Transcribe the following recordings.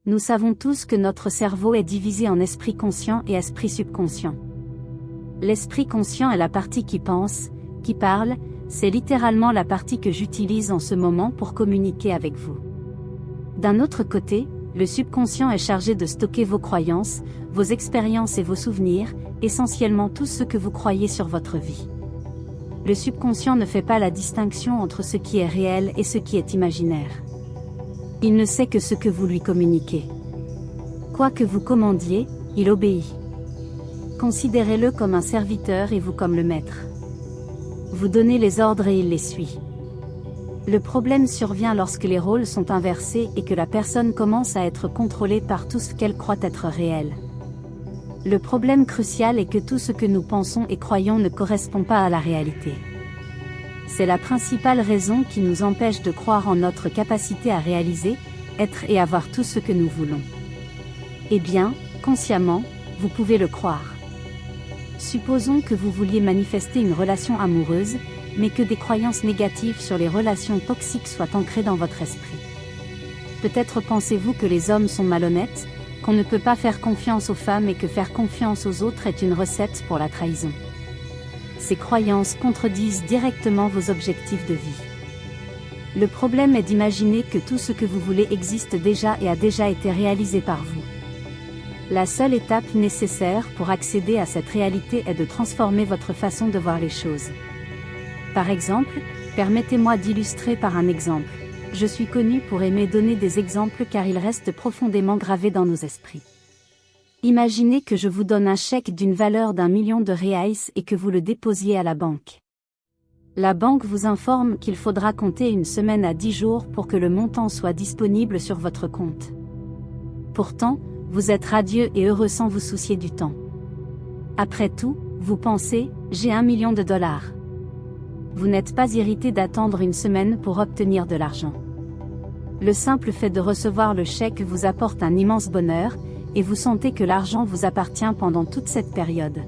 Nous savons tous que notre cerveau est divisé en esprit conscient et esprit subconscient. L'esprit conscient est la partie qui pense, qui parle, c'est littéralement la partie que j'utilise en ce moment pour communiquer avec vous. D'un autre côté, le subconscient est chargé de stocker vos croyances, vos expériences et vos souvenirs, essentiellement tout ce que vous croyez sur votre vie. Le subconscient ne fait pas la distinction entre ce qui est réel et ce qui est imaginaire. Il ne sait que ce que vous lui communiquez. Quoi que vous commandiez, il obéit. Considérez-le comme un serviteur et vous comme le maître. Vous donnez les ordres et il les suit. Le problème survient lorsque les rôles sont inversés et que la personne commence à être contrôlée par tout ce qu'elle croit être réel. Le problème crucial est que tout ce que nous pensons et croyons ne correspond pas à la réalité. C'est la principale raison qui nous empêche de croire en notre capacité à réaliser, être et avoir tout ce que nous voulons. Eh bien, consciemment, vous pouvez le croire. Supposons que vous vouliez manifester une relation amoureuse, mais que des croyances négatives sur les relations toxiques soient ancrées dans votre esprit. Peut-être pensez-vous que les hommes sont malhonnêtes, qu'on ne peut pas faire confiance aux femmes et que faire confiance aux autres est une recette pour la trahison. Ces croyances contredisent directement vos objectifs de vie. Le problème est d'imaginer que tout ce que vous voulez existe déjà et a déjà été réalisé par vous. La seule étape nécessaire pour accéder à cette réalité est de transformer votre façon de voir les choses. Par exemple, permettez-moi d'illustrer par un exemple. Je suis connu pour aimer donner des exemples car ils restent profondément gravés dans nos esprits. Imaginez que je vous donne un chèque d'une valeur d'1 million de reais et que vous le déposiez à la banque. La banque vous informe qu'il faudra compter une semaine à 10 jours pour que le montant soit disponible sur votre compte. Pourtant, vous êtes radieux et heureux sans vous soucier du temps. Après tout, vous pensez, j'ai 1 million de dollars. Vous n'êtes pas irrité d'attendre une semaine pour obtenir de l'argent. Le simple fait de recevoir le chèque vous apporte un immense bonheur, et vous sentez que l'argent vous appartient pendant toute cette période.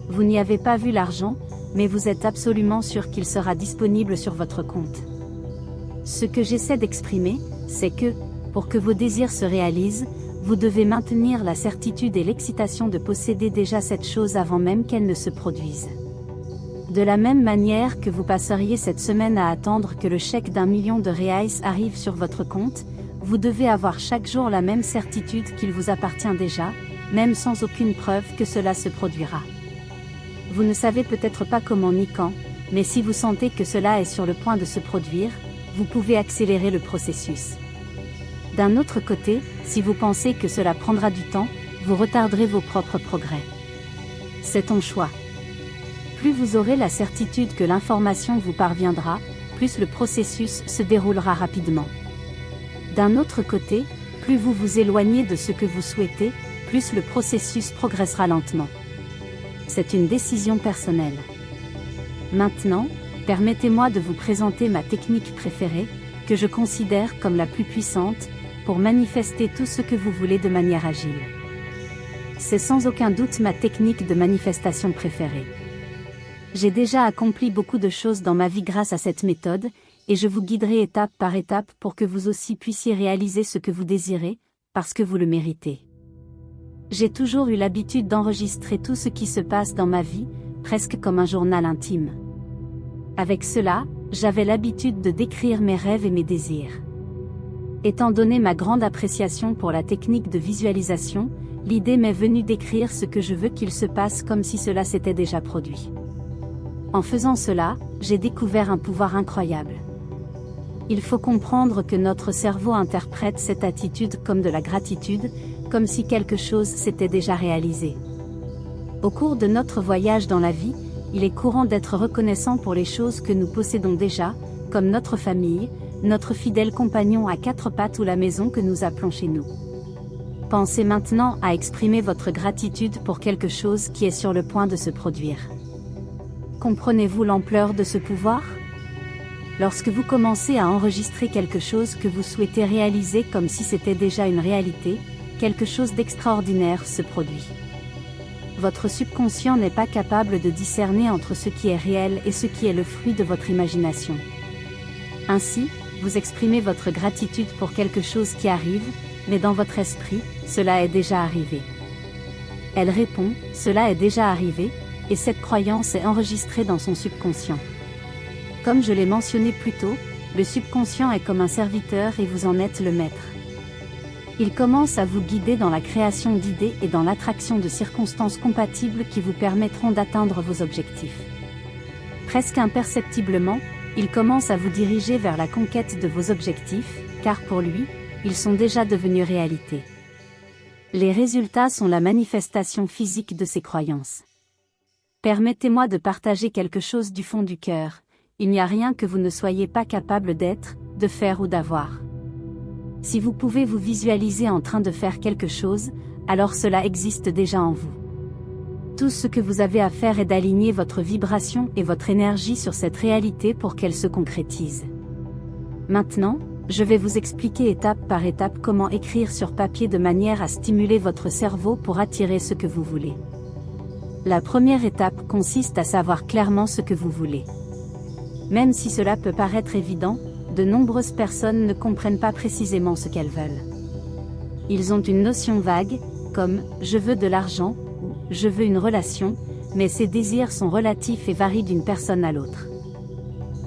Vous n'y avez pas vu l'argent, mais vous êtes absolument sûr qu'il sera disponible sur votre compte. Ce que j'essaie d'exprimer, c'est que, pour que vos désirs se réalisent, vous devez maintenir la certitude et l'excitation de posséder déjà cette chose avant même qu'elle ne se produise. De la même manière que vous passeriez cette semaine à attendre que le chèque d'1 million de reais arrive sur votre compte, vous devez avoir chaque jour la même certitude qu'il vous appartient déjà, même sans aucune preuve que cela se produira. Vous ne savez peut-être pas comment ni quand, mais si vous sentez que cela est sur le point de se produire, vous pouvez accélérer le processus. D'un autre côté, si vous pensez que cela prendra du temps, vous retarderez vos propres progrès. C'est ton choix. Plus vous aurez la certitude que l'information vous parviendra, plus le processus se déroulera rapidement. D'un autre côté, plus vous vous éloignez de ce que vous souhaitez, plus le processus progressera lentement. C'est une décision personnelle. Maintenant, permettez-moi de vous présenter ma technique préférée, que je considère comme la plus puissante, pour manifester tout ce que vous voulez de manière agile. C'est sans aucun doute ma technique de manifestation préférée. J'ai déjà accompli beaucoup de choses dans ma vie grâce à cette méthode, et je vous guiderai étape par étape pour que vous aussi puissiez réaliser ce que vous désirez, parce que vous le méritez. J'ai toujours eu l'habitude d'enregistrer tout ce qui se passe dans ma vie, presque comme un journal intime. Avec cela, j'avais l'habitude de décrire mes rêves et mes désirs. Étant donné ma grande appréciation pour la technique de visualisation, l'idée m'est venue d'écrire ce que je veux qu'il se passe comme si cela s'était déjà produit. En faisant cela, j'ai découvert un pouvoir incroyable. Il faut comprendre que notre cerveau interprète cette attitude comme de la gratitude, comme si quelque chose s'était déjà réalisé. Au cours de notre voyage dans la vie, il est courant d'être reconnaissant pour les choses que nous possédons déjà, comme notre famille, notre fidèle compagnon à 4 pattes ou la maison que nous appelons chez nous. Pensez maintenant à exprimer votre gratitude pour quelque chose qui est sur le point de se produire. Comprenez-vous l'ampleur de ce pouvoir ? Lorsque vous commencez à enregistrer quelque chose que vous souhaitez réaliser comme si c'était déjà une réalité, quelque chose d'extraordinaire se produit. Votre subconscient n'est pas capable de discerner entre ce qui est réel et ce qui est le fruit de votre imagination. Ainsi, vous exprimez votre gratitude pour quelque chose qui arrive, mais dans votre esprit, cela est déjà arrivé. Elle répond, cela est déjà arrivé, et cette croyance est enregistrée dans son subconscient. Comme je l'ai mentionné plus tôt, le subconscient est comme un serviteur et vous en êtes le maître. Il commence à vous guider dans la création d'idées et dans l'attraction de circonstances compatibles qui vous permettront d'atteindre vos objectifs. Presque imperceptiblement, il commence à vous diriger vers la conquête de vos objectifs, car pour lui, ils sont déjà devenus réalité. Les résultats sont la manifestation physique de ces croyances. Permettez-moi de partager quelque chose du fond du cœur. Il n'y a rien que vous ne soyez pas capable d'être, de faire ou d'avoir. Si vous pouvez vous visualiser en train de faire quelque chose, alors cela existe déjà en vous. Tout ce que vous avez à faire est d'aligner votre vibration et votre énergie sur cette réalité pour qu'elle se concrétise. Maintenant, je vais vous expliquer étape par étape comment écrire sur papier de manière à stimuler votre cerveau pour attirer ce que vous voulez. La première étape consiste à savoir clairement ce que vous voulez. Même si cela peut paraître évident, de nombreuses personnes ne comprennent pas précisément ce qu'elles veulent. Ils ont une notion vague, comme « je veux de l'argent » ou « je veux une relation », mais ces désirs sont relatifs et varient d'une personne à l'autre.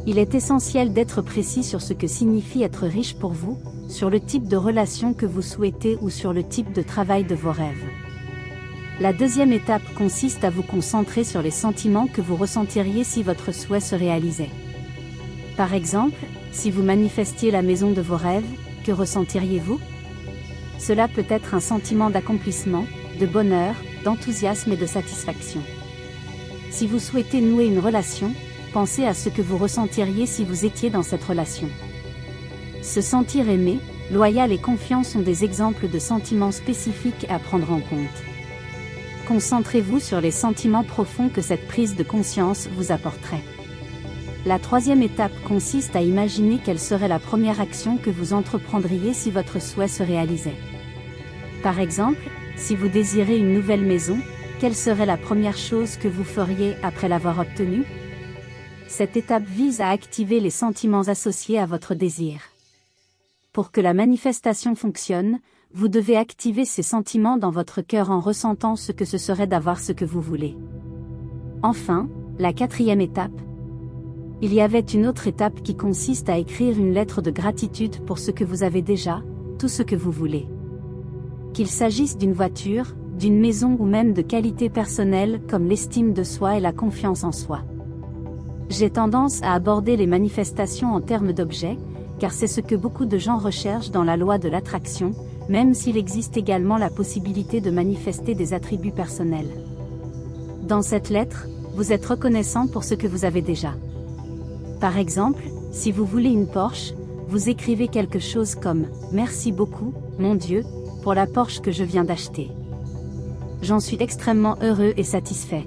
Il est essentiel d'être précis sur ce que signifie être riche pour vous, sur le type de relation que vous souhaitez ou sur le type de travail de vos rêves. La deuxième étape consiste à vous concentrer sur les sentiments que vous ressentiriez si votre souhait se réalisait. Par exemple, si vous manifestiez la maison de vos rêves, que ressentiriez-vous ? Cela peut être un sentiment d'accomplissement, de bonheur, d'enthousiasme et de satisfaction. Si vous souhaitez nouer une relation, pensez à ce que vous ressentiriez si vous étiez dans cette relation. Se sentir aimé, loyal et confiant sont des exemples de sentiments spécifiques à prendre en compte. Concentrez-vous sur les sentiments profonds que cette prise de conscience vous apporterait. La troisième étape consiste à imaginer quelle serait la première action que vous entreprendriez si votre souhait se réalisait. Par exemple, si vous désirez une nouvelle maison, quelle serait la première chose que vous feriez après l'avoir obtenue ? Cette étape vise à activer les sentiments associés à votre désir. Pour que la manifestation fonctionne, vous devez activer ces sentiments dans votre cœur en ressentant ce que ce serait d'avoir ce que vous voulez. Enfin, la quatrième étape. Il y avait une autre étape qui consiste à écrire une lettre de gratitude pour ce que vous avez déjà, tout ce que vous voulez. Qu'il s'agisse d'une voiture, d'une maison ou même de qualités personnelles comme l'estime de soi et la confiance en soi. J'ai tendance à aborder les manifestations en termes d'objets, car c'est ce que beaucoup de gens recherchent dans la loi de l'attraction, même s'il existe également la possibilité de manifester des attributs personnels. Dans cette lettre, vous êtes reconnaissant pour ce que vous avez déjà. Par exemple, si vous voulez une Porsche, vous écrivez quelque chose comme « Merci beaucoup, mon Dieu, pour la Porsche que je viens d'acheter. J'en suis extrêmement heureux et satisfait. »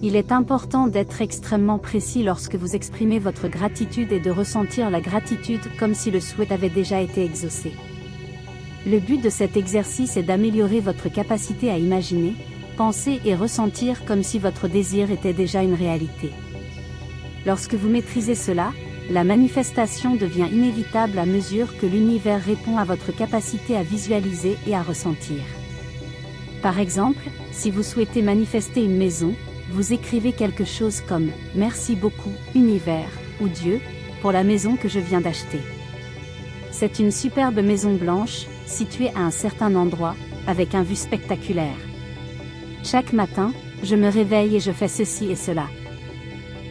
Il est important d'être extrêmement précis lorsque vous exprimez votre gratitude et de ressentir la gratitude comme si le souhait avait déjà été exaucé. Le but de cet exercice est d'améliorer votre capacité à imaginer, penser et ressentir comme si votre désir était déjà une réalité. Lorsque vous maîtrisez cela, la manifestation devient inévitable à mesure que l'univers répond à votre capacité à visualiser et à ressentir. Par exemple, si vous souhaitez manifester une maison, vous écrivez quelque chose comme « Merci beaucoup, univers » ou « Dieu » pour la maison que je viens d'acheter. C'est une superbe maison blanche, située à un certain endroit, avec un vue spectaculaire. Chaque matin, je me réveille et je fais ceci et cela.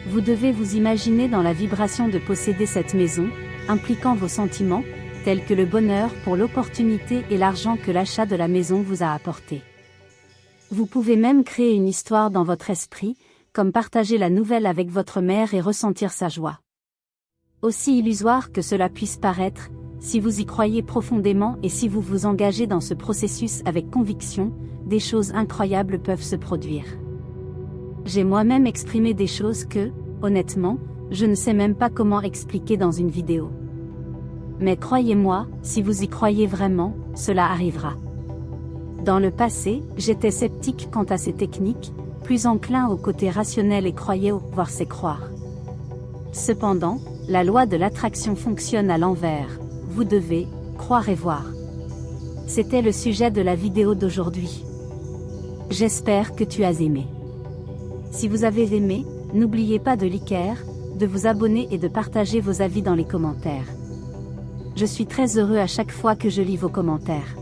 Vous devez vous imaginer dans la vibration de posséder cette maison, impliquant vos sentiments, tels que le bonheur pour l'opportunité et l'argent que l'achat de la maison vous a apporté. Vous pouvez même créer une histoire dans votre esprit, comme partager la nouvelle avec votre mère et ressentir sa joie. Aussi illusoire que cela puisse paraître, si vous y croyez profondément et si vous vous engagez dans ce processus avec conviction, des choses incroyables peuvent se produire. J'ai moi-même exprimé des choses que, honnêtement, je ne sais même pas comment expliquer dans une vidéo. Mais croyez-moi, si vous y croyez vraiment, cela arrivera. Dans le passé, j'étais sceptique quant à ces techniques, plus enclin au côté rationnel et croyais au « voir c'est croire ». Cependant, La loi de l'attraction fonctionne à l'envers. Vous devez croire et voir. C'était le sujet de la vidéo d'aujourd'hui. J'espère que tu as aimé. Si vous avez aimé, n'oubliez pas de liker, de vous abonner et de partager vos avis dans les commentaires. Je suis très heureux à chaque fois que je lis vos commentaires.